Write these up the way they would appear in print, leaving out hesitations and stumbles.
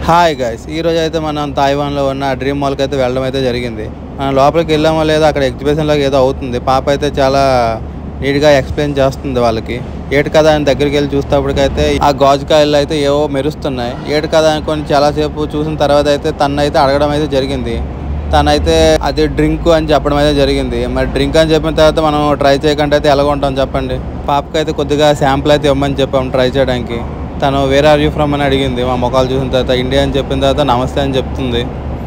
Hi guys, ఈరోజు అయితే మనం తైవాన్లో ఉన్న డ్రీమ్ మాల్కి అయితే వెళ్ళడం అయితే జరిగింది. మనం లోపలికి వెళ్ళామో లేదో అక్కడ ఎగ్జిబిషన్లోకి ఏదో అవుతుంది. పాప అయితే చాలా నీట్గా ఎక్స్ప్లెయిన్ చేస్తుంది వాళ్ళకి. ఏటు కదా అని దగ్గరికి వెళ్ళి చూసేటప్పటికైతే ఆ గాజుకాయలు అయితే ఏవో మెరుస్తున్నాయి. ఏటు కదా అనుకొని చాలాసేపు చూసిన తర్వాత అయితే తనైతే అడగడం అయితే జరిగింది. తనైతే అది డ్రింక్ అని చెప్పడం అయితే జరిగింది. మరి డ్రింక్ అని చెప్పిన తర్వాత మనం ట్రై చేయకుండా అయితే ఎలాగ ఉంటాం చెప్పండి. పాపకి అయితే కొద్దిగా శాంపుల్ అయితే ఇవ్వమని చెప్పాము ట్రై చేయడానికి. తను వేర్ ఆర్ యూ ఫ్రమ్ అని అడిగింది. మా ముఖాలు చూసిన తర్వాత ఇండియా అని చెప్పిన తర్వాత నమస్తే అని చెప్తుంది.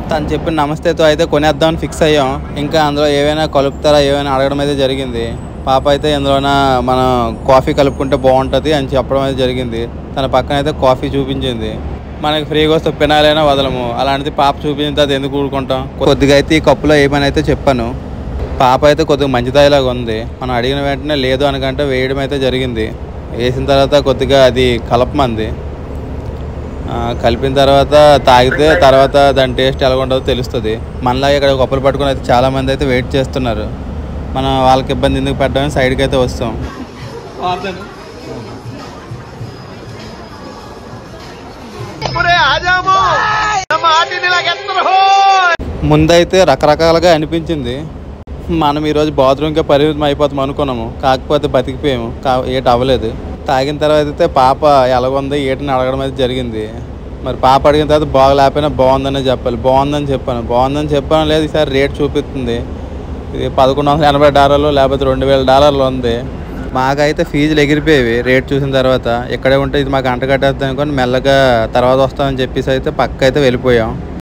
తను చెప్పిన నమస్తేతో అయితే కొనేద్దామని ఫిక్స్ అయ్యాం. ఇంకా అందులో ఏవైనా కలుపుతారా ఏమైనా అడగడం అయితే జరిగింది. పాప అయితే ఎందులోనా మనం కాఫీ కలుపుకుంటే బాగుంటుంది అని చెప్పడం అయితే జరిగింది. తన పక్కన అయితే కాఫీ చూపించింది. మనకి ఫ్రీగా వస్తే పినాలైనా వదలము, అలాంటిది పాప చూపించిన తర్వాత ఎందుకు ఊరుకుంటాం. కొద్దిగా అయితే ఈ కప్పులో ఏమని అయితే చెప్పాను. పాప అయితే కొద్దిగా మంచిదాయిలాగా ఉంది. మనం అడిగిన వెంటనే లేదు అనకంటే వేయడం అయితే జరిగింది. వేసిన తర్వాత కొద్దిగా అది కలపమంది. కలిపిన తర్వాత తాగితే తర్వాత దాని టేస్ట్ ఎలా ఉంటుందో తెలుస్తుంది. మనలాగా ఇక్కడ కప్పులు పట్టుకుని అయితే చాలామంది అయితే వెయిట్ చేస్తున్నారు. మనం వాళ్ళకి ఇబ్బంది ఎందుకు పెట్టడానికి సైడ్కి అయితే వస్తాం. ముందైతే రకరకాలుగా అనిపించింది. మనం ఈరోజు బాత్రూమ్కే పరిమితం అయిపోతాం అనుకున్నాము, కాకపోతే బతికిపోయాము. ఏటి అవ్వలేదు. తాగిన తర్వాత అయితే పాప ఎలాగుంది ఏటిని అడగడం అయితే జరిగింది. మరి పాప అడిగిన తర్వాత బాగలేకపోయినా బాగుందనే చెప్పాలి. బాగుందని చెప్పాను లేదు. ఈసారి రేట్ చూపిస్తుంది. ఇది $1180 లేకపోతే $2000 ఉంది. మాకైతే ఫీజులు ఎగిరిపోయేవి రేట్ చూసిన తర్వాత. ఇక్కడే ఉంటే ఇది మాకు అంట కట్టేద్దాం అనుకొని మెల్లగా తర్వాత వస్తామని చెప్పేసి అయితే పక్క అయితే వెళ్ళిపోయాం.